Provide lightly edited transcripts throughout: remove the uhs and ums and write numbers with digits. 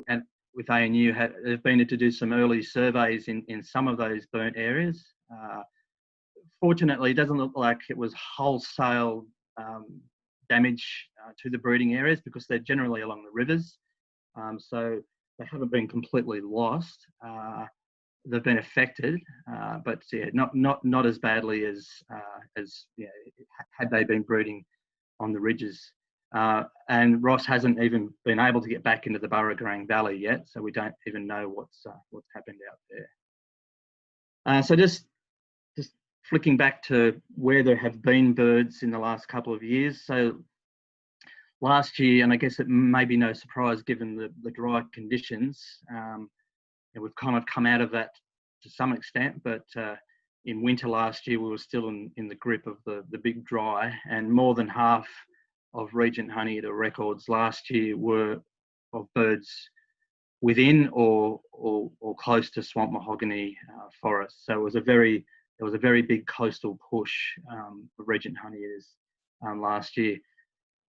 and with ANU, they've been to do some early surveys in some of those burnt areas. Fortunately, it doesn't look like it was wholesale damage to the breeding areas, because they're generally along the rivers. So they haven't been completely lost. They've been affected, but yeah, not as badly as had they been breeding on the ridges. And Ross hasn't even been able to get back into the Burragarang Valley yet, so we don't even know what's happened out there. So just flicking back to where there have been birds in the last couple of years. So last year, and I guess it may be no surprise given the dry conditions, we've kind of come out of that to some extent, but in winter last year, we were still in the grip of the big dry, and more than half of Regent Honeyeater records last year were of birds within or close to swamp mahogany forests. So it was a very big coastal push for Regent Honeyeaters last year.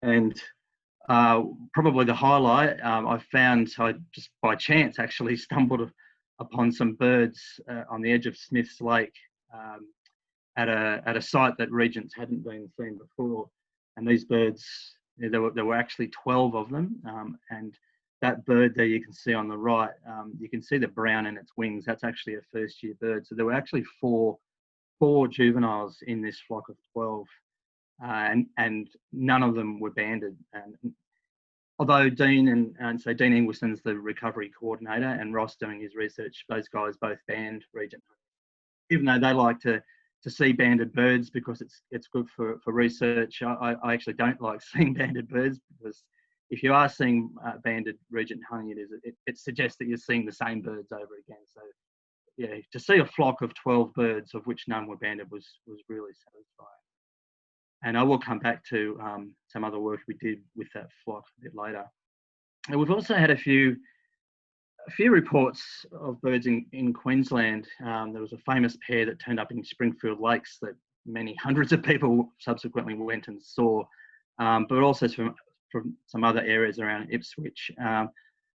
And probably the highlight I found, I just by chance actually stumbled upon some birds on the edge of Smith's Lake at a site that Regents hadn't been seen before. And these birds, there were actually 12 of them. And that bird there you can see on the right, you can see the brown in its wings. That's actually a first-year bird. So there were actually four juveniles in this flock of 12. And none of them were banded. And although Dean and Dean Inglison's the recovery coordinator, and Ross doing his research, those guys both banned Regent, even though they like to see banded birds because it's good for research. I actually don't like seeing banded birds, because if you are seeing banded Regent Honeyeaters, it suggests that you're seeing the same birds over again. So yeah, to see a flock of 12 birds of which none were banded was really satisfying. And I will come back to some other work we did with that flock a bit later. And we've also had a few reports of birds in Queensland. There was a famous pair that turned up in Springfield Lakes that many hundreds of people subsequently went and saw, but also from some other areas around Ipswich.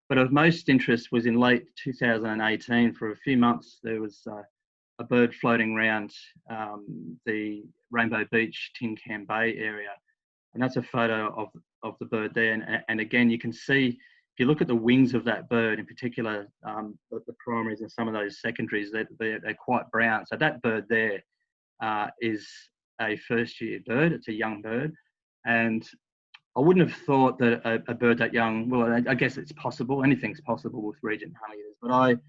But of most interest was in late 2018. For a few months, there was a bird floating around the Rainbow Beach, Tin Can Bay area. And that's a photo of the bird there. And again, you can see, if you look at the wings of that bird, in particular, the primaries and some of those secondaries, they're quite brown. So that bird there is a first-year bird. It's a young bird. And I wouldn't have thought that a bird that young, well, I guess it's possible. Anything's possible with Regent Honeyeaters. But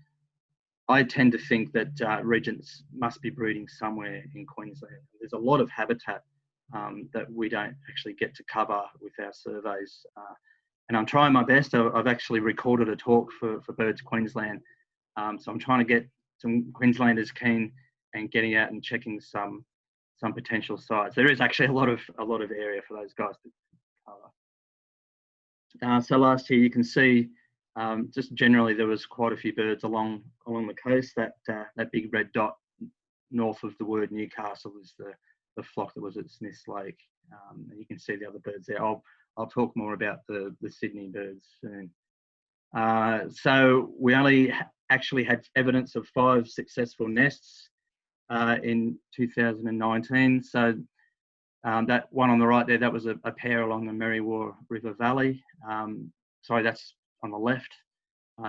I tend to think that Regents must be breeding somewhere in Queensland. There's a lot of habitat that we don't actually get to cover with our surveys. And I'm trying my best. I've actually recorded a talk for Birds Queensland. So I'm trying to get some Queenslanders keen and getting out and checking some potential sites. There is actually a lot of area for those guys to cover. So last year you can see, just generally there was quite a few birds along the coast. That big red dot north of the word Newcastle is the flock that was at Smith's Lake. And you can see the other birds there. I'll talk more about the Sydney birds soon. So we only actually had evidence of 5 successful nests in 2019. So that one on the right there, that was a pair along the Merriwa River Valley. Sorry, that's on the left.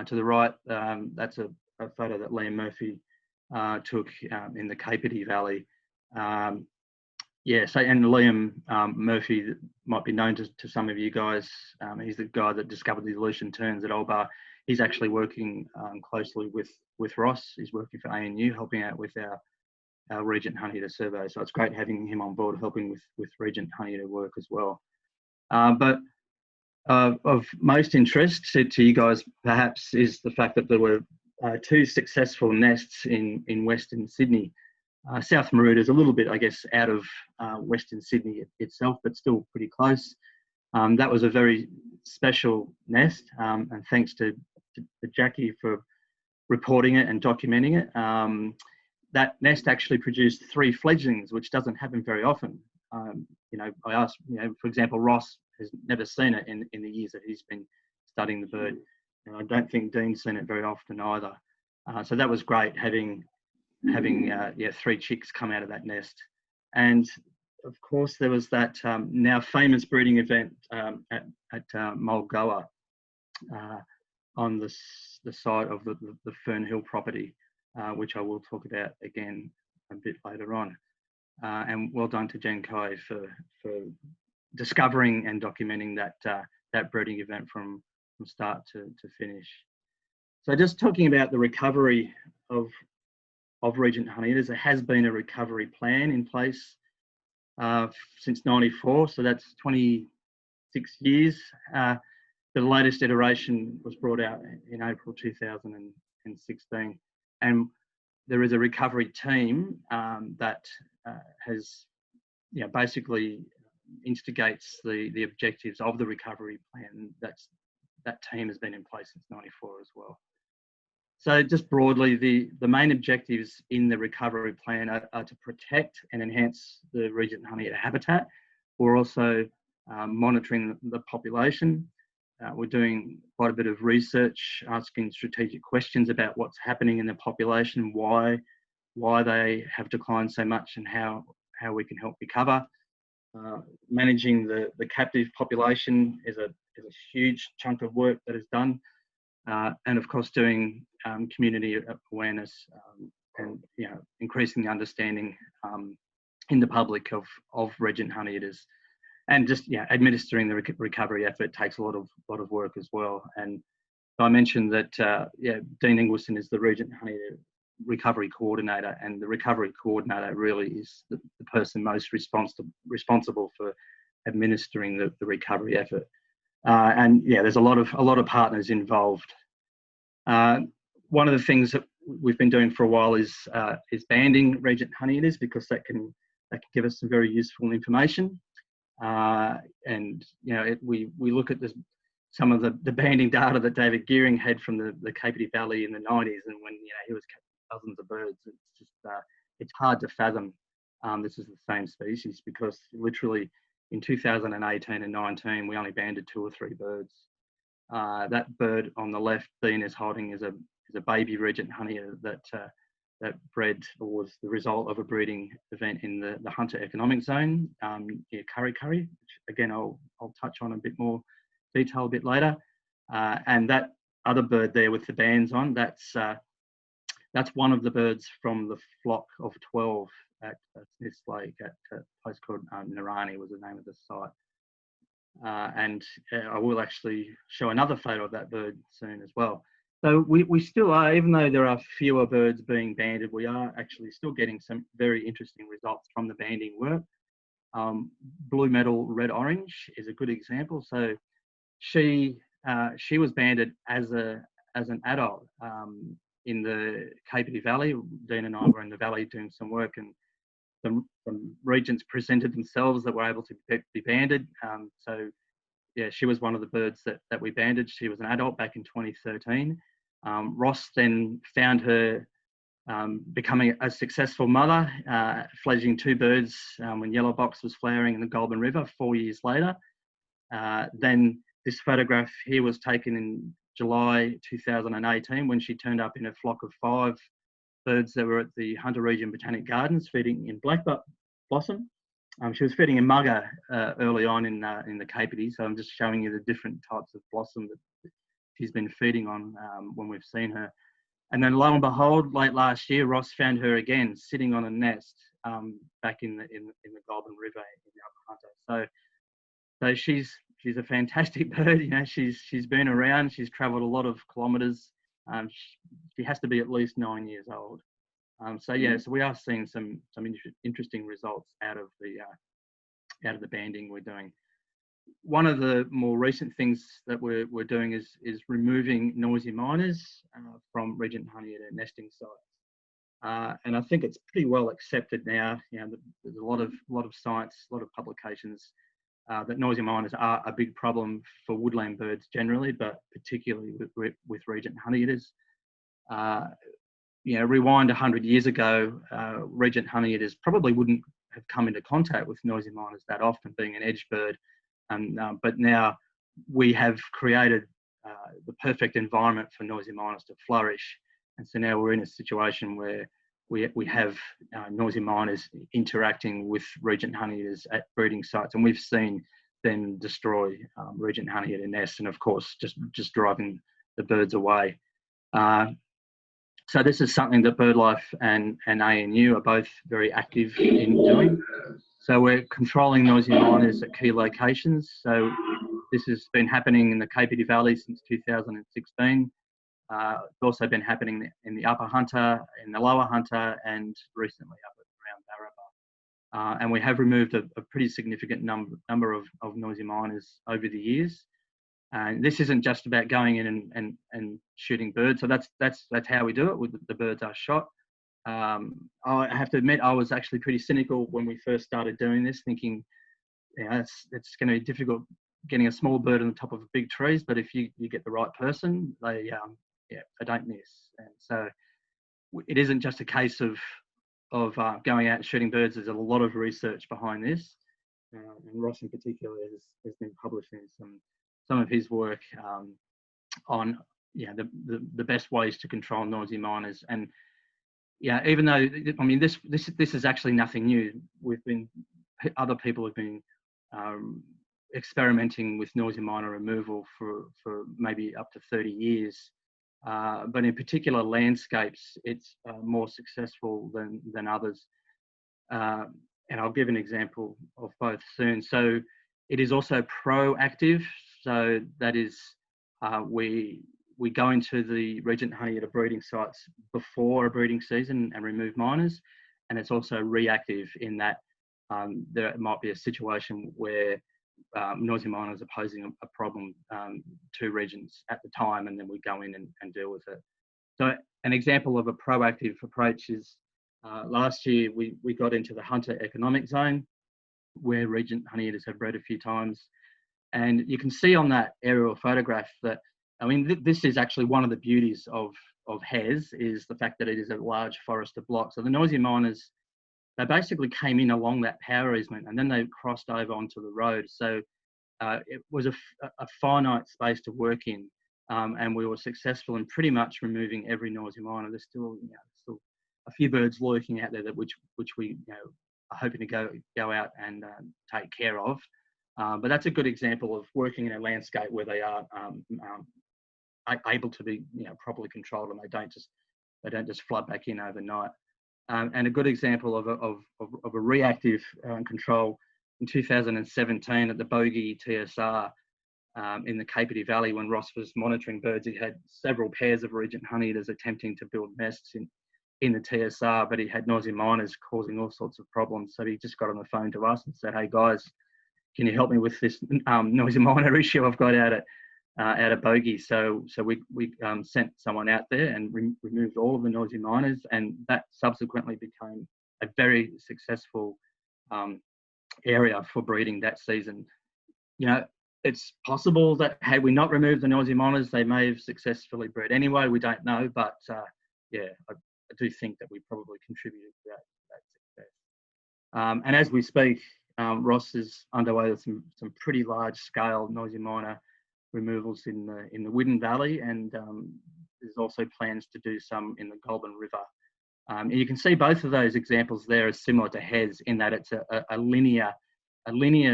To the right, that's a photo that Liam Murphy took in the Capertee Valley. Yeah, so, and Liam Murphy might be known to some of you guys. He's the guy that discovered the Aleutian terns at Old Bar. He's actually working closely with Ross. He's working for ANU, helping out with our Regent Honeyeater survey. So it's great having him on board, helping with Regent Honeyeater work as well. But of most interest to you guys, perhaps, is the fact that there were 2 successful nests in Western Sydney. South Maroota is a little bit, I guess, out of Western Sydney itself, but still pretty close. That was a very special nest, and thanks to Jackie for reporting it and documenting it. That nest actually produced 3 fledglings, which doesn't happen very often. I asked, for example, Ross has never seen it in the years that he's been studying the bird. and I don't think Dean's seen it very often either. So that was great, having 3 chicks come out of that nest. And of course, there was that now famous breeding event at Mulgoa on the site of the Fern Hill property, which I will talk about again a bit later on. And well done to Jen Kai for discovering and documenting that breeding event from start to finish. So just talking about the recovery of Regent Honeyeaters, there has been a recovery plan in place since '94, so that's 26 years. The latest iteration was brought out in April 2016, and there is a recovery team that has, basically instigates the objectives of the recovery plan. That team has been in place since '94 as well. So just broadly, the main objectives in the recovery plan are to protect and enhance the Regent Honeyeater habitat. We're also monitoring the population. We're doing quite a bit of research, asking strategic questions about what's happening in the population, why they have declined so much, and how we can help recover. Managing the captive population is a huge chunk of work that is done. And of course, doing community awareness and increasing the understanding in the public of Regent Honeyeaters, and just administering the recovery effort takes a lot of work as well. And I mentioned that Dean Ingleson is the Regent Honeyeater recovery coordinator, and the recovery coordinator really is the person most responsible for administering the recovery effort. And there's a lot of partners involved. One of the things that we've been doing for a while is banding Regent Honeyeaters, because that can give us some very useful information. And we look at some of the banding data that David Gearing had from the Capity Valley in the '90s, and when he was catching dozens of birds. It's just it's hard to fathom this is the same species, because literally in 2018 and 19 we only banded 2 or 3 birds. That bird on the left, Dean is holding, is a baby Regent Honeyeater that bred, or was the result of a breeding event in the Hunter Economic Zone near Kurri Kurri, which again I'll touch on a bit more detail a bit later. And that other bird there with the bands on, that's one of the birds from the flock of 12 at Smith's Lake, at a place called Narani was the name of the site. And I will actually show another photo of that bird soon as well. So we still are, even though there are fewer birds being banded, we are actually still getting some very interesting results from the banding work. Blue Metal Red Orange is a good example. So she was banded as an adult in the Capity Valley. Dean and I were in the valley doing some work, and some regents presented themselves that were able to be banded. So yeah, she was one of the birds that we banded. She was an adult back in 2013. Ross then found her becoming a successful mother, fledging 2 birds when Yellow Box was flowering in the Goulburn River 4 years later. Then this photograph here was taken in July 2018, when she turned up in a flock of 5 birds that were at the Hunter Region Botanic Gardens feeding in blackbutt blossom. She was feeding in mugger early on in the Capity, so I'm just showing you the different types of blossom that she's been feeding on when we've seen her. And then lo and behold, late last year, Ross found her again sitting on a nest back in the Goulburn River in the Upper Hunter. So she's a fantastic bird. She's been around. She's travelled a lot of kilometres. She has to be at least 9 years old. So we are seeing some interesting results out of the banding we're doing. One of the more recent things that we're doing is removing noisy miners from Regent Honeyeater nesting sites. And I think it's pretty well accepted now. There's a lot of science, a lot of publications that noisy miners are a big problem for woodland birds generally, but particularly with Regent Honeyeaters. Rewind 100 years ago, Regent Honeyeaters probably wouldn't have come into contact with noisy miners that often, being an edge bird. But now we have created the perfect environment for noisy miners to flourish. And so now we're in a situation where we have noisy miners interacting with Regent Honeyeaters at breeding sites, and we've seen them destroy Regent Honeyeater nests, and of course just driving the birds away. So this is something that BirdLife and ANU are both very active in doing. So we're controlling noisy miners at key locations. So this has been happening in the Kapiti Valley since 2016. It's also been happening in the Upper Hunter, in the Lower Hunter, and recently up around Barraba. And we have removed a pretty significant number of noisy miners over the years. And this isn't just about going in and shooting birds. So that's how we do it. With the birds are shot. I have to admit, I was actually pretty cynical when we first started doing this, thinking, it's going to be difficult getting a small bird on the top of big trees, but if you get the right person, they don't miss. And so it isn't just a case of going out and shooting birds. There's a lot of research behind this, and Ross in particular has been publishing some of his work on the best ways to control noisy miners. And even though this is actually nothing new. Other people have been experimenting with noisy miner removal for maybe up to 30 years. But in particular landscapes, it's more successful than others. And I'll give an example of both soon. So it is also proactive. So that is, we go into the Regent Honeyeater breeding sites before a breeding season and remove miners. And it's also reactive in that there might be a situation where noisy miners are posing a problem to Regents at the time, and then we go in and deal with it. So an example of a proactive approach is last year we got into the Hunter Economic Zone, where Regent Honeyeaters have bred a few times. And you can see on that aerial photograph that, this is actually one of the beauties of Hez, is the fact that it is a large forested block. So the noisy miners, they basically came in along that power easement and then they crossed over onto the road. So it was a finite space to work in, and we were successful in pretty much removing every noisy miner. There's still a few birds lurking out there which we are hoping to go out and take care of. But that's a good example of working in a landscape where they are able to be properly controlled, and they don't just flood back in overnight. And a good example of a reactive control in 2017 at the Bogey TSR in the Kapiti Valley, when Ross was monitoring birds. He had several pairs of Regent Honeyeaters attempting to build nests in the TSR, but he had noisy miners causing all sorts of problems. So he just got on the phone to us and said, "Hey guys, can you help me with this noisy miner issue I've got out at Bogey?" So we sent someone out there and removed all of the noisy miners, and that subsequently became a very successful area for breeding that season. It's possible that had we not removed the noisy miners, they may have successfully bred anyway. We don't know, but I do think that we probably contributed to that success. And as we speak, Ross is underway with some pretty large scale noisy miner removals in the Widden Valley, and there's also plans to do some in the Goulburn River. And you can see both of those examples there are similar to Hez in that it's a linear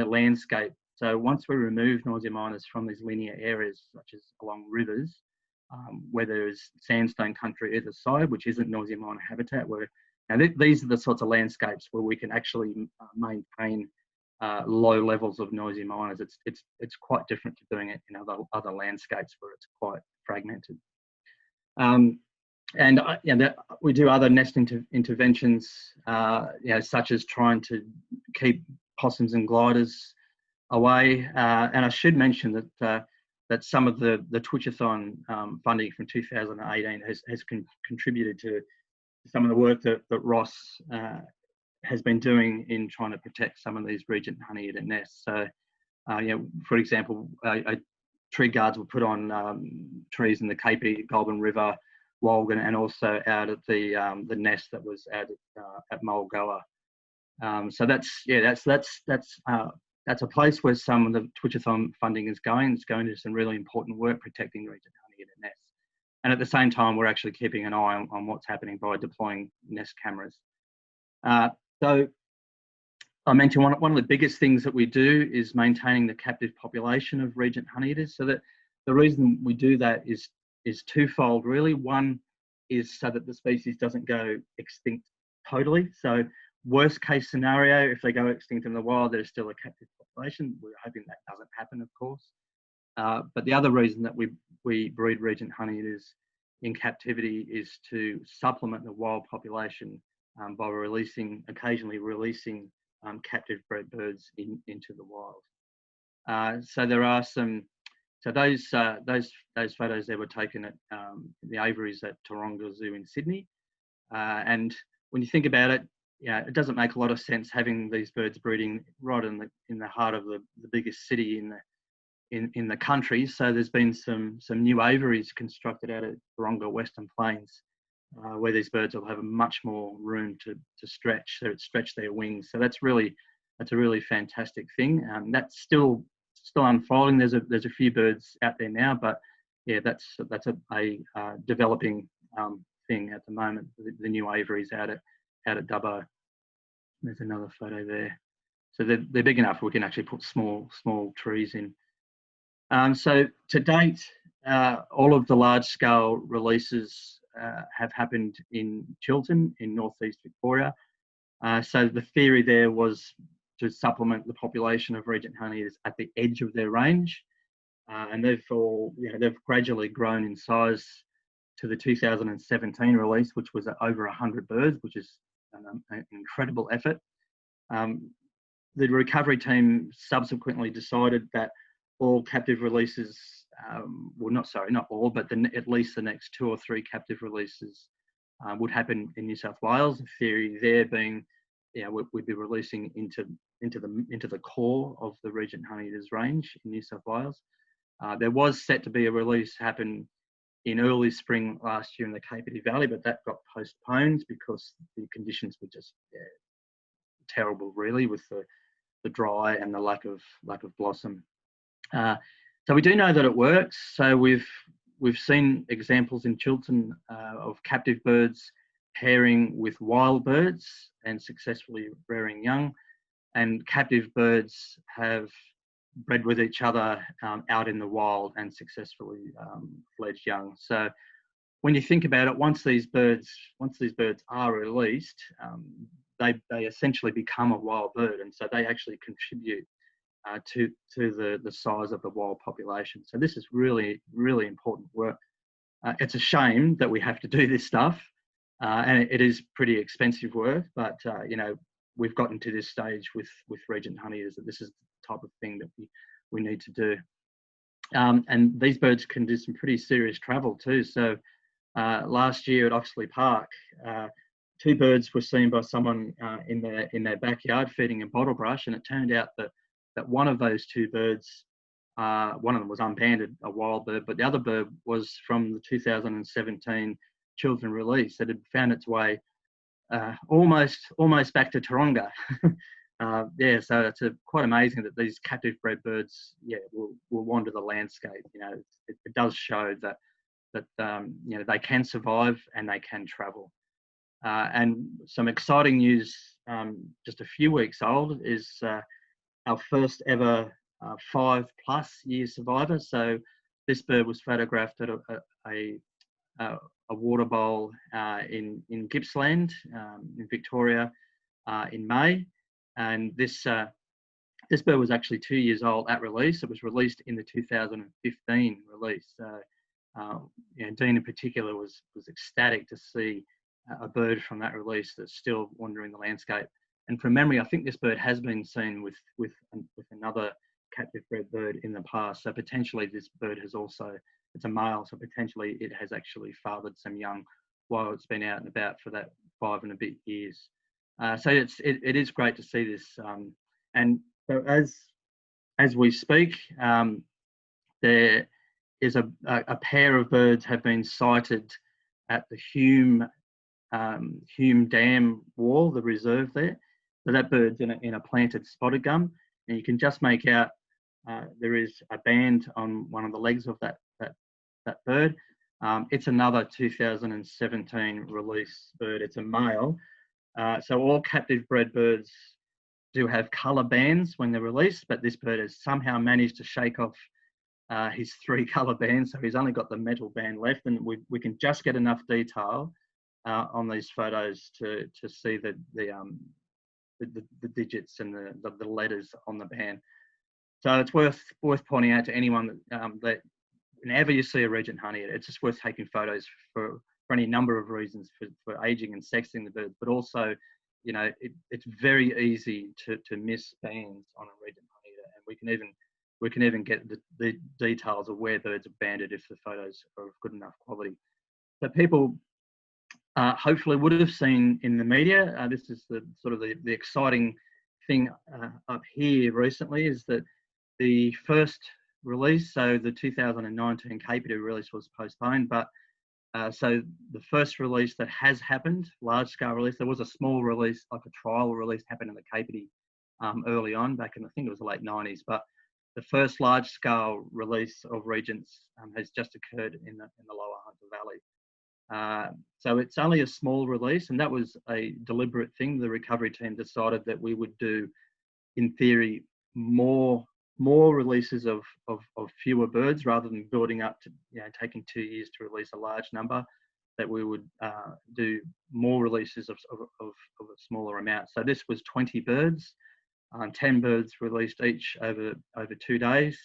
landscape. So once we remove noisy miners from these linear areas, such as along rivers, where there is sandstone country either side, which isn't noisy miner habitat, these are the sorts of landscapes where we can actually maintain low levels of noisy miners. It's quite different to doing it in other landscapes where it's quite fragmented. We do other nest interventions, such as trying to keep possums and gliders away. And I should mention that some of the Twitchathon funding from 2018 has contributed to some of the work that Ross has been doing in trying to protect some of these Regent Honeyeater nests. So, for example, tree guards were put on trees in the Kapiti, Goulburn River, Walgan, and also out at the nest that was out at Mulgoa. So that's that's a place where some of the Twitchathon funding is going. It's going to some really important work protecting Regent Honeyeater nests. And at the same time, we're actually keeping an eye on what's happening by deploying nest cameras. So I mentioned one of the biggest things that we do is maintaining the captive population of Regent Honeyeaters. So that the reason we do that is twofold, really. One is so that the species doesn't go extinct totally. So worst case scenario, if they go extinct in the wild, there's still a captive population. We're hoping that doesn't happen, of course. But the other reason that we breed Regent Honeyeaters in captivity is to supplement the wild population by occasionally releasing captive bred birds into the wild. So there are some. So those photos there were taken at the aviaries at Taronga Zoo in Sydney, and when you think about it, it doesn't make a lot of sense having these birds breeding right in the heart of the biggest city in the country. So there's been some new aviaries constructed out at Taronga Western Plains, where these birds will have much more room to stretch their wings. So that's a really fantastic thing. That's still unfolding. There's a few birds out there now, but that's a developing thing at the moment. The new aviaries out at Dubbo. There's another photo there. So they're big enough we can actually put small trees in. So to date, all of the large-scale releases have happened in Chiltern in northeast Victoria. So the theory there was to supplement the population of Regent Honeyeaters at the edge of their range, and they've gradually grown in size to the 2017 release, which was over 100 birds, which is an incredible effort. The recovery team subsequently decided that all captive releases, not all, but at least the next 2 or 3 captive releases would happen in New South Wales. The theory there being, we'd be releasing into the core of the Regent Honeyeaters range in New South Wales. There was set to be a release happen in early spring last year in the Kapiti Valley, but that got postponed because the conditions were just terrible, really, with the dry and the lack of blossom. So we do know that it works. So we've seen examples in Chiltern of captive birds pairing with wild birds and successfully rearing young, and captive birds have bred with each other out in the wild and successfully fledged young. So when you think about it, once these birds are released, they essentially become a wild bird, and so they actually contribute to the size of the wild population. So this is really, really important work. It's a shame that we have to do this stuff, and it is pretty expensive work, but we've gotten to this stage with Regent Honeyeaters that this is the type of thing that we need to do. And these birds can do some pretty serious travel too. So last year at Oxley Park, 2 birds were seen by someone in their backyard feeding in bottle brush, and it turned out that one of those 2 birds, one of them was unbanded, a wild bird, but the other bird was from the 2017 Chiltern release that had found its way almost back to Taronga. So it's quite amazing that these captive bred birds, will wander the landscape. It does show that they can survive and they can travel. And some exciting news, just a few weeks old, is our first ever 5+ year survivor. So this bird was photographed at a water bowl in Gippsland in Victoria in May, and this bird was actually 2 years old at release. It was released in the 2015 release. Dean in particular was ecstatic to see a bird from that release that's still wandering the landscape. And from memory, I think this bird has been seen with another captive bred bird in the past. So potentially this bird has also, it's a male, so potentially it has actually fathered some young while it's been out and about for that 5 and a bit years. So it is great to see this. And so as we speak, there is a pair of birds have been sighted at the Hume Dam wall, the reserve there. So that bird's in a planted spotted gum. and you can just make out there is a band on one of the legs of that bird. It's another 2017 release bird. It's a male. So all captive bred birds do have colour bands when they're released, but this bird has somehow managed to shake off his 3 colour bands, so he's only got the metal band left, and we can just get enough detail on these photos to see the digits and the letters on the band. So it's worth pointing out to anyone that whenever you see a Regent Honeyeater, it's just worth taking photos for any number of reasons, for aging and sexing the birds, but also, you know, it's very easy to miss bands on a Regent Honeyeater, and we can even get the details of where birds are banded if the photos are of good enough quality. So people hopefully would have seen in the media, this is the sort of the exciting thing up here recently, is that the first release, so the 2019 Capital release was postponed, but so the first release that has happened, large scale release, there was a small release, like a trial release happened in the Capital early on, back in, I think it was the late 90s, but the first large scale release of Regents has just occurred in the lower Hunter Valley. So it's only a small release, and that was a deliberate thing. The recovery team decided that we would do, in theory, more releases of fewer birds, rather than building up to, you know, taking 2 years to release a large number, that we would do more releases of a smaller amount. So this was 20 birds, 10 birds released each over 2 days.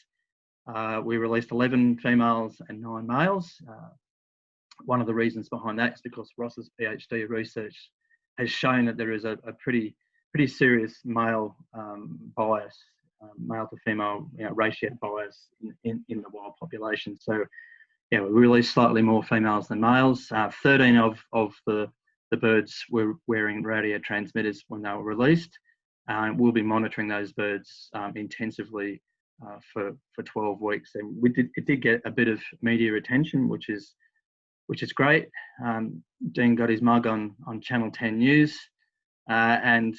We released 11 females and 9 males. One of the reasons behind that is because Ross's PhD research has shown that there is a pretty serious male bias, male to female, you know, ratio bias in the wild population. So yeah, we released slightly more females than males. 13 of the birds were wearing radio transmitters when they were released. We'll be monitoring those birds intensively for 12 weeks. And it did get a bit of media attention, which is great. Dean got his mug on Channel 10 News, and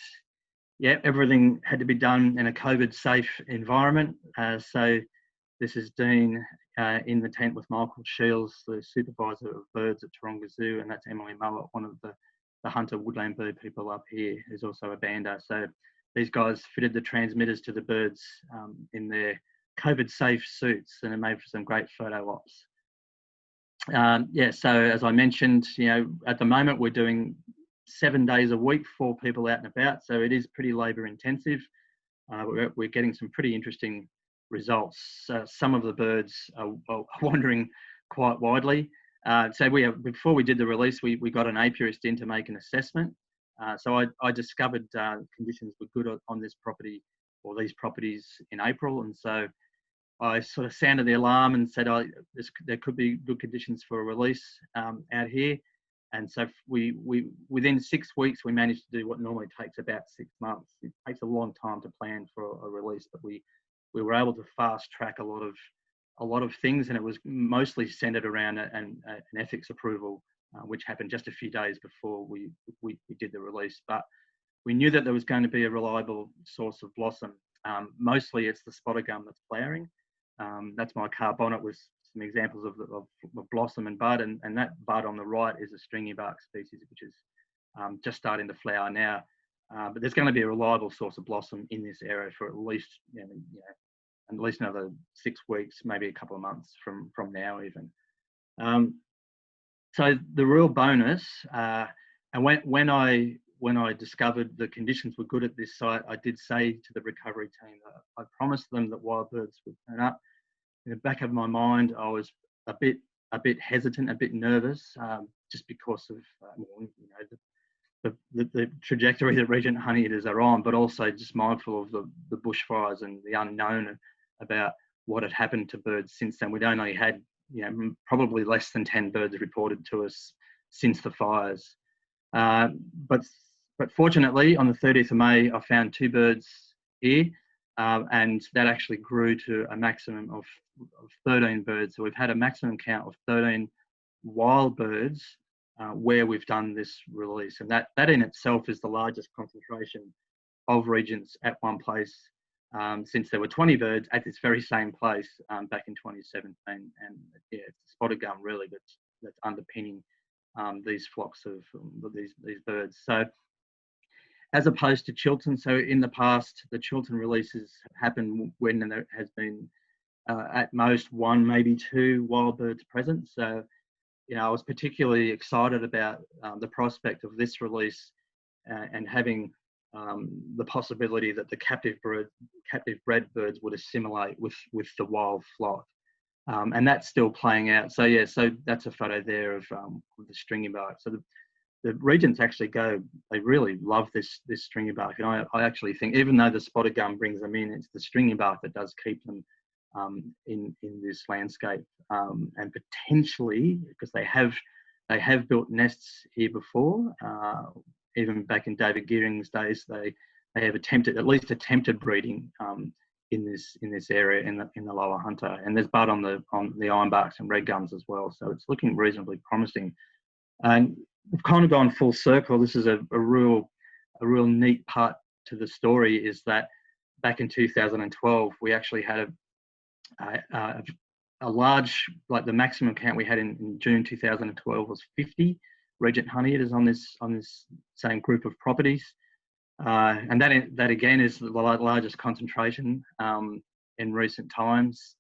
yeah, everything had to be done in a COVID-safe environment. So this is Dean in the tent with Michael Shields, the supervisor of birds at Taronga Zoo, and that's Emily Mullett, one of the hunter woodland bird people up here, who's also a bander. So these guys fitted the transmitters to the birds in their COVID-safe suits, and it made for some great photo ops. Yeah, so as I mentioned, you know, at the moment we're doing 7 days a week for people out and about, so it is pretty labour intensive. We're getting some pretty interesting results. Some of the birds are wandering quite widely. So before we did the release, we got an apiarist in to make an assessment. So I discovered conditions were good on this property, or these properties, in April, and so I sort of sounded the alarm and said, there could be good conditions for a release out here. And so within 6 weeks, we managed to do what normally takes about 6 months. It takes a long time to plan for a release, but we were able to fast track a lot of things, and it was mostly centered around an ethics approval, which happened just a few days before we did the release. But we knew that there was going to be a reliable source of blossom. Mostly it's the spotted gum that's flowering. That's my carbonate with some examples of blossom and bud, and that bud on the right is a stringy bark species, which is just starting to flower now. But there's going to be a reliable source of blossom in this area for at least, at least another 6 weeks, maybe a couple of months from now even. So the real bonus, and when I discovered the conditions were good at this site, I did say to the recovery team that I promised them that wild birds would turn up. In the back of my mind, I was a bit hesitant, a bit nervous, just because of the trajectory that Regent Honeyeaters are on, but also just mindful of the bushfires and the unknown about what had happened to birds since then. We'd only had, probably less than 10 birds reported to us since the fires. But fortunately, on the 30th of May, I found 2 birds here, and that actually grew to a maximum of 13 birds. So we've had a maximum count of 13 wild birds where we've done this release, and that in itself is the largest concentration of regents at one place since there were 20 birds at this very same place back in 2017. And yeah, it's the spotted gum really that's underpinning these flocks of these birds. So as opposed to Chiltern, so in the past, the Chiltern releases happen when there has been at most one, maybe two wild birds present. So, I was particularly excited about the prospect of this release and having the possibility that the captive bred birds would assimilate with the wild flock. And that's still playing out. So yeah, so that's a photo there of the stringy bark. So the Regents actually they really love this stringy bark. And I actually think, even though the spotted gum brings them in, it's the stringy bark that does keep them in this landscape. And potentially, because they have built nests here before, even back in David Gearing's days, they have at least attempted breeding in this area in the lower Hunter, and there's bud on the ironbarks and red gums as well. So it's looking reasonably promising. And we've kind of gone full circle. This is a real neat part to the story, is that back in 2012 we actually had a large, like the maximum count we had in June 2012 was 50 Regent Honeyeaters on this same group of properties. And that again is the largest concentration in recent times.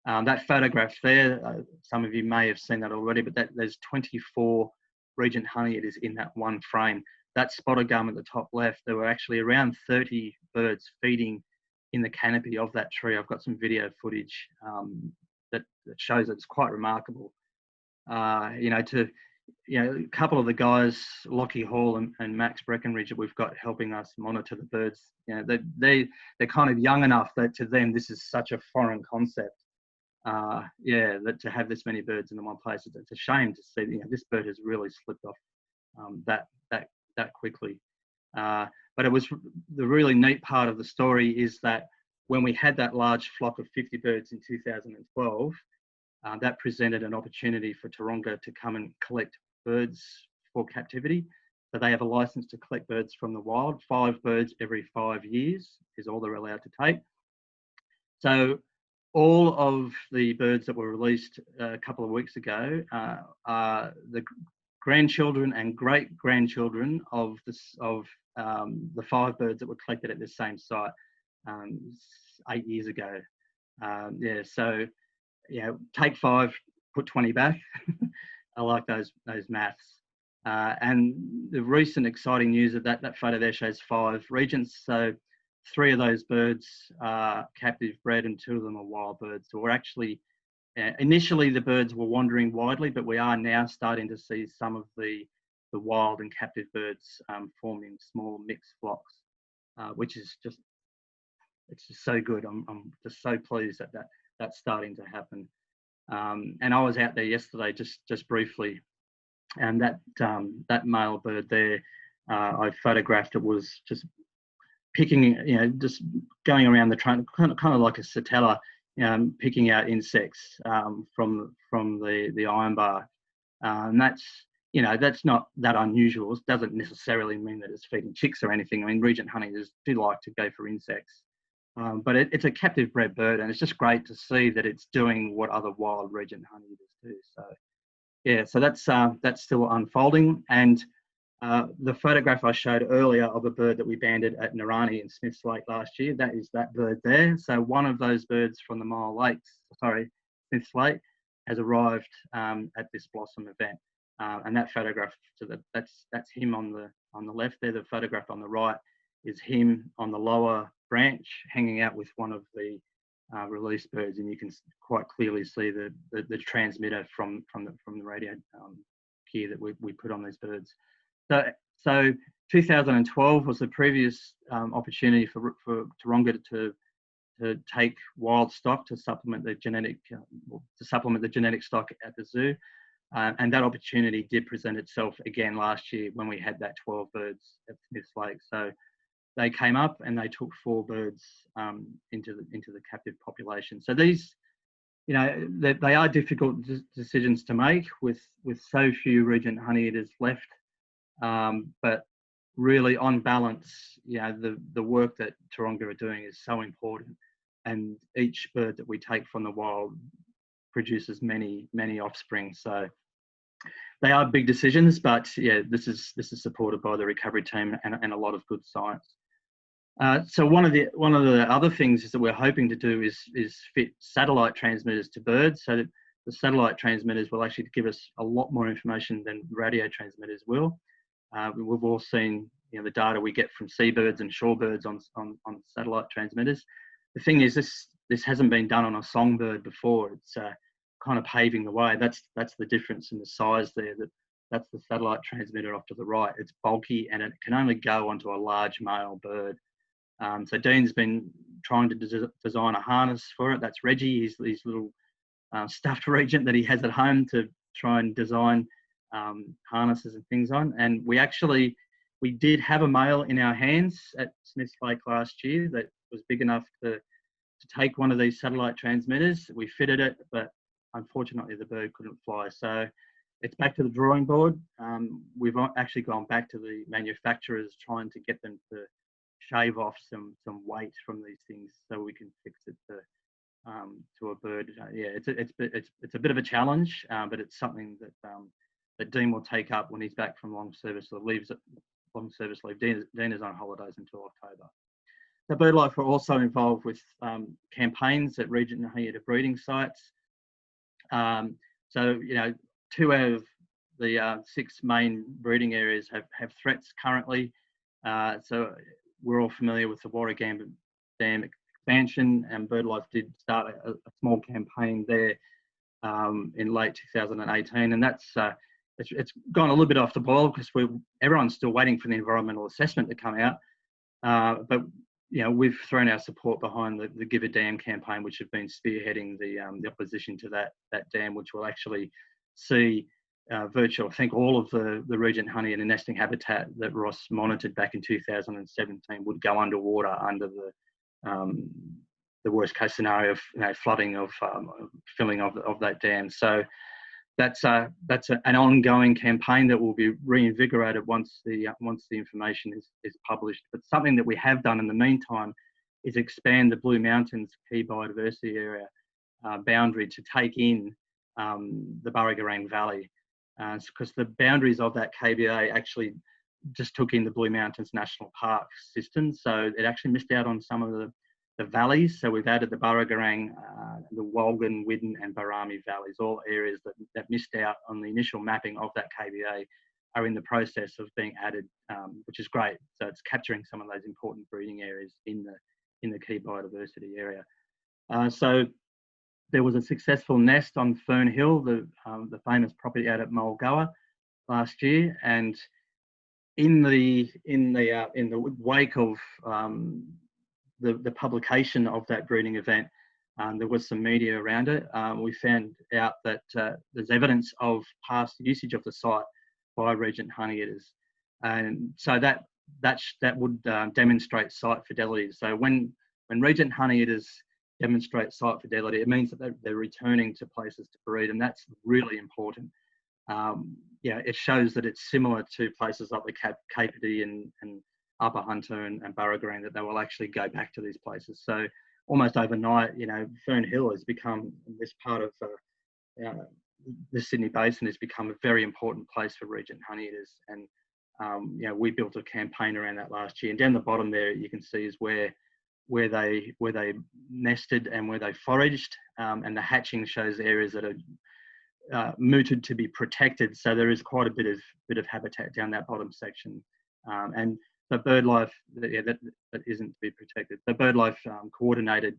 That photograph there, some of you may have seen that already, but there's 24 Regent Honeyeaters in that one frame. That spotted gum at the top left, there were actually around 30 birds feeding in the canopy of that tree. I've got some video footage that shows it's quite remarkable. A couple of the guys, Lockie Hall and Max Breckenridge, that we've got helping us monitor the birds, they're kind of young enough that to them this is such a foreign concept. That to have this many birds in the one place, it's a shame to see. This bird has really slipped off that quickly. But it was the really neat part of the story is that when we had that large flock of 50 birds in 2012. That presented an opportunity for Taronga to come and collect birds for captivity. So they have a license to collect birds from the wild. 5 birds every 5 years is all they're allowed to take. So all of the birds that were released a couple of weeks ago are the grandchildren and great-grandchildren of the 5 birds that were collected at this same site 8 years ago. So take 5, put 20 back. I like those maths. And the recent exciting news of that photo there shows 5 regents. So 3 of those birds are captive bred and 2 of them are wild birds. So we're actually, initially the birds were wandering widely, but we are now starting to see some of the wild and captive birds forming small mixed flocks, which is it's just so good. I'm just so pleased that that's starting to happen. And I was out there yesterday just briefly, and that male bird there, I photographed. It was just picking, just going around the trunk, kind of like a satella, picking out insects from the ironbark. And that's not that unusual. It doesn't necessarily mean that it's feeding chicks or anything. I mean, Regent Honeyeaters do like to go for insects. But it's a captive bred bird, and it's just great to see that it's doing what other wild Regent Honeyeaters do. So, yeah, so that's still unfolding. And the photograph I showed earlier of a bird that we banded at Narani in Smiths Lake last year, that is that bird there. So one of those birds from the Smiths Lake, has arrived at this blossom event. And that photograph, that's him on the left there. The photograph on the right is him on the lower branch hanging out with one of the released birds, and you can quite clearly see the transmitter from the radio gear that we put on these birds. So 2012 was the previous opportunity for Taronga to take wild stock to supplement the genetic stock at the zoo, and that opportunity did present itself again last year when we had that 12 birds at Smiths Lake. So they came up and they took 4 birds into the captive population. So these, they are difficult decisions to make with so few Regent Honeyeaters left. But really, on balance, the work that Taronga are doing is so important, and each bird that we take from the wild produces many, many offspring. So they are big decisions, but yeah, this is supported by the recovery team and a lot of good science. So one of the other things is that we're hoping to do is fit satellite transmitters to birds, so that the satellite transmitters will actually give us a lot more information than radio transmitters will. We've all seen the data we get from seabirds and shorebirds on satellite transmitters. The thing is, this hasn't been done on a songbird before. It's kind of paving the way. That's the difference in the size there. That's the satellite transmitter off to the right. It's bulky and it can only go onto a large male bird. So Dean's been trying to design a harness for it. That's Reggie. He's his little stuffed regent that he has at home to try and design harnesses and things on. And we did have a male in our hands at Smith's Lake last year that was big enough to take one of these satellite transmitters. We fitted it, but unfortunately the bird couldn't fly. So it's back to the drawing board. We've actually gone back to the manufacturers trying to get them to shave off some weight from these things so we can fix it to a bird. Yeah, it's a bit of a challenge, but it's something that Dean will take up when he's back from long service leave. Dean is on holidays until October. So BirdLife are also involved with campaigns at Regent Honeyeater breeding sites. So 2 out of the 6 main breeding areas have threats currently. So we're all familiar with the Warragamba Dam expansion, and BirdLife did start a small campaign there in late 2018, and that's it's gone a little bit off the boil because everyone's still waiting for the environmental assessment to come out. But we've thrown our support behind the Give a Dam campaign, which have been spearheading the opposition to that dam, which will actually see virtually, I think, all of the Regent Honeyeater nesting habitat that Ross monitored back in 2017 would go underwater under the worst case scenario of flooding of filling of that dam. So that's an ongoing campaign that will be reinvigorated once the information is published. But something that we have done in the meantime is expand the Blue Mountains key biodiversity area boundary to take in the Burragarang Valley, because the boundaries of that KBA actually just took in the Blue Mountains National Park system, so it actually missed out on some of the valleys. So we've added the Burragarang, the Walgan, Widden and Barami valleys, all areas that missed out on the initial mapping of that KBA are in the process of being added, which is great. So it's capturing some of those important breeding areas in the key biodiversity area. So there was a successful nest on Fern Hill, the famous property out at Mulgoa last year, and in the wake of the publication of that breeding event, there was some media around it. We found out that there's evidence of past usage of the site by Regent Honeyeaters, and so that would demonstrate site fidelity. So when Regent Honeyeaters demonstrate site fidelity, it means that they're returning to places to breed, and that's really important. It shows that it's similar to places like the Capity and Upper Hunter and Burragarang, that they will actually go back to these places. So almost overnight, Fern Hill has become this part of the Sydney Basin has become a very important place for Regent Honeyeaters, and we built a campaign around that last year. And down the bottom there, you can see is where they nested and where they foraged, and the hatching shows areas that are mooted to be protected. So there is quite a bit of habitat down that bottom section, and the BirdLife that isn't to be protected. The BirdLife coordinated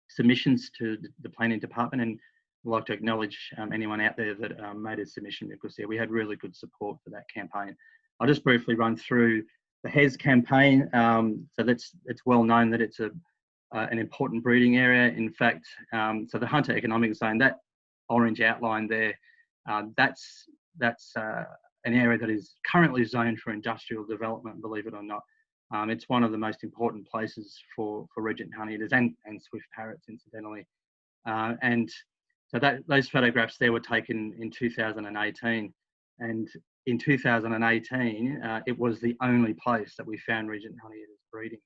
submissions to the planning department, and I'd like to acknowledge anyone out there that made a submission, because we had really good support for that campaign. I'll just briefly run through the HES campaign. So it's well known that it's an important breeding area. In fact, so the Hunter Economic Zone, that orange outline there, that's an area that is currently zoned for industrial development, believe it or not. It's one of the most important places for Regent Honeyeaters and swift parrots, incidentally. And so those photographs there were taken in 2018. And in 2018, it was the only place that we found Regent Honeyeaters breeding.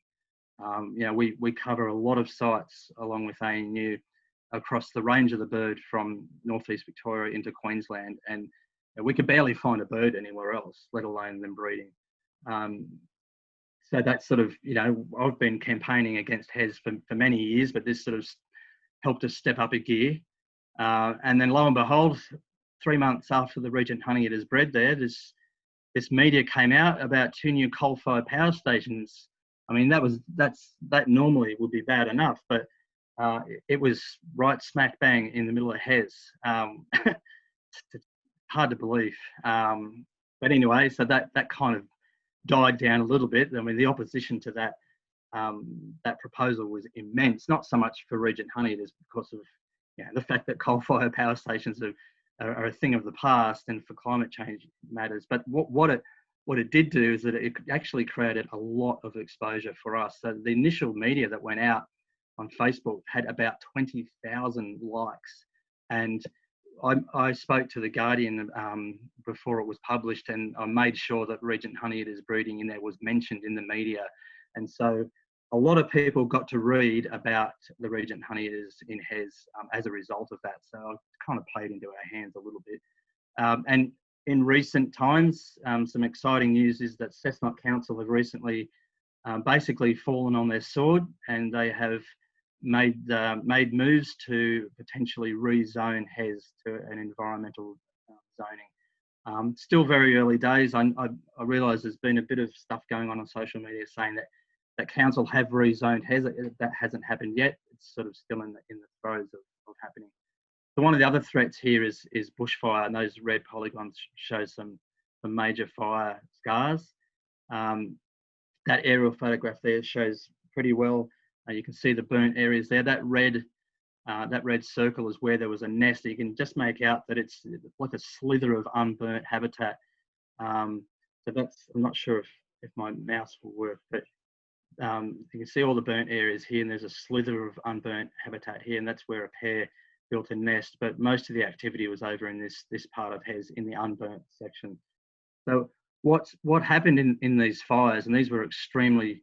You know, we cover a lot of sites along with ANU across the range of the bird from northeast Victoria into Queensland, and we could barely find a bird anywhere else, let alone them breeding. So that's sort of, you know, I've been campaigning against Hes for many years, but this sort of helped us step up a gear. And then lo and behold, 3 months after the Regent Honeyeaters bred there, this media came out about 2 new coal-fired power stations. I mean, that normally would be bad enough, but it was right smack bang in the middle of Hes. It's hard to believe. But anyway, so that kind of died down a little bit. I mean, the opposition to that proposal was immense, not so much for Regent Honeyeaters because of, you know, the fact that coal-fired power stations are a thing of the past and for climate change matters. But what it did do is that it actually created a lot of exposure for us. So the initial media that went out on Facebook had about 20,000 likes, and I spoke to The Guardian before it was published, and I made sure that Regent Honeyeaters breeding in there was mentioned in the media. And so a lot of people got to read about the Regent Honeyeaters in Hes as a result of that. So it kind of played into our hands a little bit. And in recent times, some exciting news is that Cessnock Council have recently basically fallen on their sword, and they have made moves to potentially rezone Hes to an environmental zoning. Still very early days. I realise there's been a bit of stuff going on social media saying that council have rezoned Hes. That hasn't happened yet. It's sort of still in the throes of happening. So one of the other threats here is bushfire, and those red polygons show some major fire scars. That aerial photograph there shows pretty well. You can see the burnt areas there. That red circle is where there was a nest. You can just make out that it's like a slither of unburnt habitat. So that's, I'm not sure if my mouse will work, but you can see all the burnt areas here, and there's a slither of unburnt habitat here, and that's where a pair built a nest. But most of the activity was over in this part of Hes in the unburnt section. So what happened in these fires, and these were extremely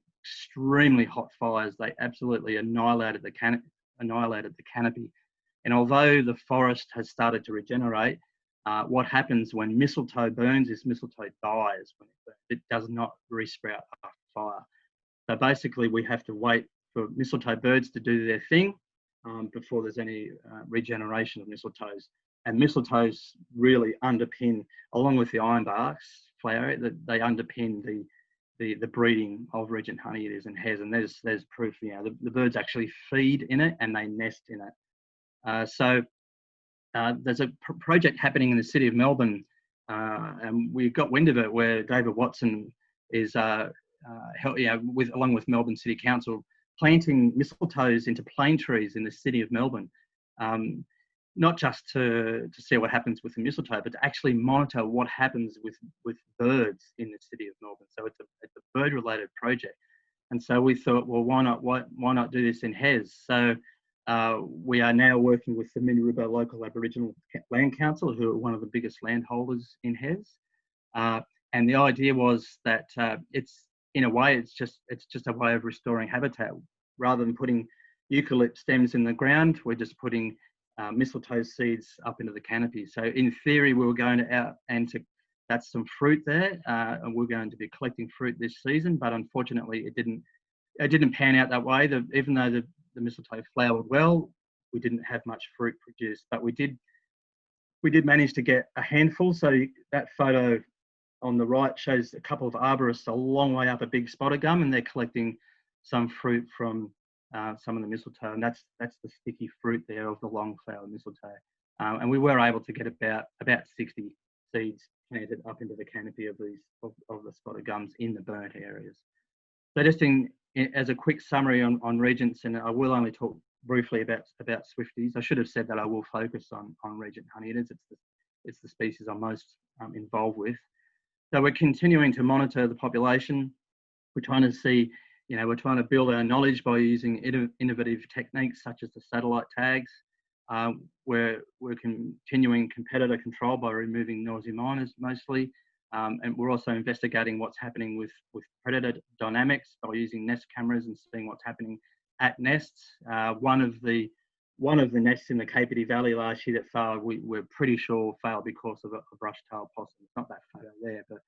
hot fires. They absolutely annihilated the canopy. And although the forest has started to regenerate, what happens when mistletoe burns is mistletoe dies when it burns. It does not resprout after fire. So basically, we have to wait for mistletoe birds to do their thing before there's any regeneration of mistletoes. And mistletoes really underpin, along with the ironbarks flower, that they underpin the breeding of Regent Honeyeaters and Hes. And there's proof, you know, the birds actually feed in it and they nest in it. So there's a project happening in the city of Melbourne, and we got wind of it, where David Watson is, along with Melbourne City Council, planting mistletoes into plane trees in the city of Melbourne. Not just to see what happens with the mistletoe, but to actually monitor what happens with birds in the city of Melbourne. So it's a bird-related project, and so we thought, well, why not do this in Hes? So we are now working with the Minnieriba Local Aboriginal Land Council, who are one of the biggest landholders in Hes, and the idea was that it's just a way of restoring habitat. Rather than putting eucalypt stems in the ground, we're just putting mistletoe seeds up into the canopy. So in theory, we were going out and that's some fruit there, and we're going to be collecting fruit this season. But unfortunately, it didn't pan out that way. Even though the mistletoe flowered well, we didn't have much fruit produced. But we did manage to get a handful. So that photo on the right shows a couple of arborists a long way up a big spotted gum, and they're collecting some fruit from some of the mistletoe, and that's the sticky fruit there of the long flower mistletoe. And we were able to get about 60 seeds planted up into the canopy of the spotted gums in the burnt areas. So just as a quick summary on Regents, and I will only talk briefly about Swifties. I should have said that I will focus on Regent Honeyeaters. It's the species I'm most involved with. So we're continuing to monitor the population. We're trying to see, we're trying to build our knowledge by using innovative techniques such as the satellite tags. We're continuing competitor control by removing noisy miners mostly. And we're also investigating what's happening with predator dynamics by using nest cameras and seeing what's happening at nests. One of the nests in the Capity Valley last year that failed, we're pretty sure failed because of a brush-tailed possum. It's not that photo there, but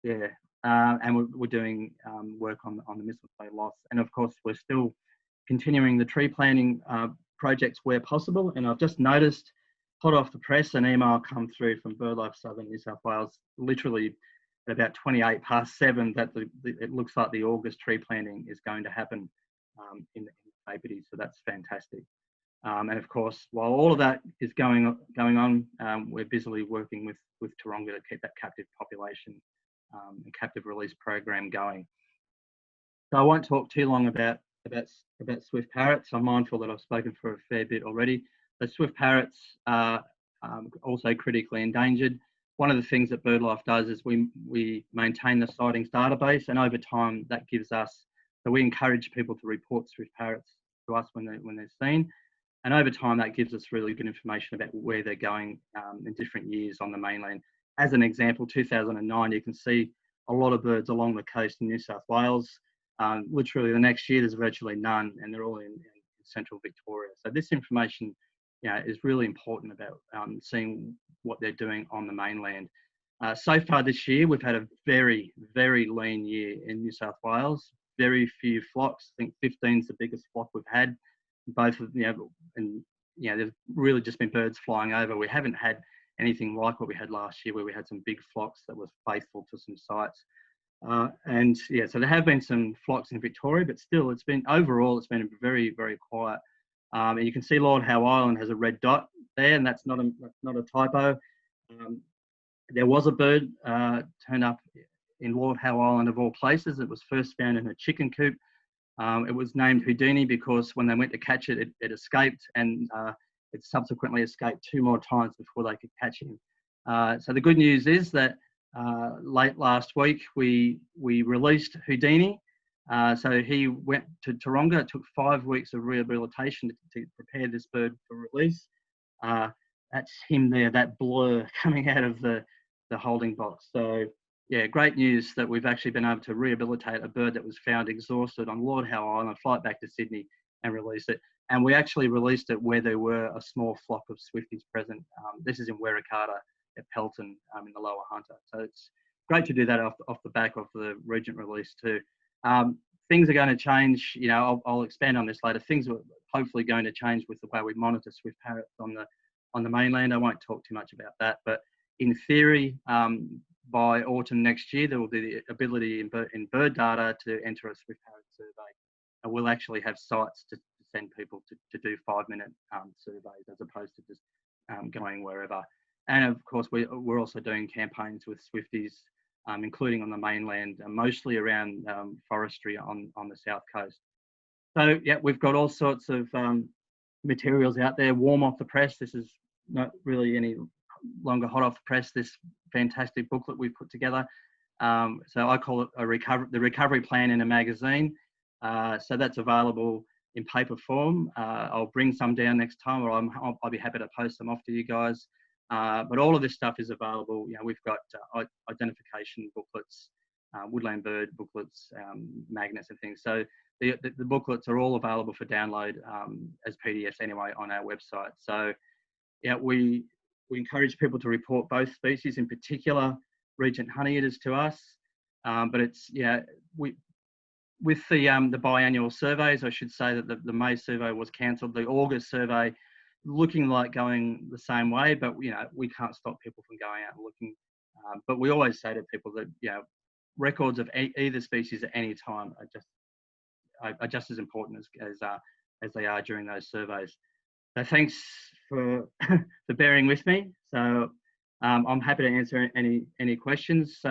yeah. And we're doing work on the mistletoe loss. And of course, we're still continuing the tree planting projects where possible. And I've just noticed, hot off the press, an email come through from BirdLife Southern New South Wales, literally at about 7:28, that it looks like the August tree planting is going to happen in Capity. So that's fantastic. And of course, while all of that is going on, we're busily working with Taronga to keep that captive population and captive release program going. So I won't talk too long about swift parrots. I'm mindful that I've spoken for a fair bit already. The swift parrots are also critically endangered. One of the things that BirdLife does is we maintain the sightings database, and over time that gives us, so we encourage people to report swift parrots to us when they're seen. And over time, that gives us really good information about where they're going in different years on the mainland. As an example, 2009, you can see a lot of birds along the coast in New South Wales. Literally the next year, there's virtually none, and they're all in central Victoria. So this information, is really important about seeing what they're doing on the mainland. So far this year, we've had a very, very lean year in New South Wales. Very few flocks. I think 15 is the biggest flock we've had. Both of there's really just been birds flying over. We haven't had anything like what we had last year, where we had some big flocks that were faithful to some sites. So there have been some flocks in Victoria, but still, overall it's been very, very quiet. And you can see Lord Howe Island has a red dot there, and that's not a typo. There was a bird turned up in Lord Howe Island of all places. It was first found in a chicken coop. It was named Houdini because when they went to catch it, it escaped, and it subsequently escaped 2 more times before they could catch him. So the good news is that late last week we released Houdini. So he went to Taronga. It took 5 weeks of rehabilitation to prepare this bird for release. That's him there, that blur coming out of the holding box. So yeah, great news that we've actually been able to rehabilitate a bird that was found exhausted on Lord Howe Island, fly it back to Sydney and release it. And we actually released it where there were a small flock of swifties present. This is in Werricata at Pelton in the Lower Hunter. So it's great to do that off the back of the Regent release too. Things are going to change. I'll expand on this later. Things are hopefully going to change with the way we monitor swift parrots on the mainland. I won't talk too much about that, but in theory, by autumn next year, there will be the ability in bird data to enter a swift parrot survey. And we'll actually have sites to send people to do 5-minute surveys as opposed to just going wherever. And of course, we're also doing campaigns with swifties, including on the mainland, mostly around forestry on the south coast. So yeah, we've got all sorts of materials out there, warm off the press. This is not really any longer hot off the press, this fantastic booklet we've put together. So I call it the recovery plan in a magazine. So that's available in paper form. I'll bring some down next time, or I'll be happy to post them off to you guys. But all of this stuff is available. We've got identification booklets, woodland bird booklets, magnets and things. So the booklets are all available for download as PDFs anyway on our website. So yeah, we encourage people to report both species, in particular Regent Honeyeaters, to us. But it's with the biannual surveys, I should say that the May survey was cancelled. The August survey looking like going the same way, but we can't stop people from going out and looking. But we always say to people that records of either species at any time are just as important as they are during those surveys. So thanks for bearing with me. So I'm happy to answer any questions.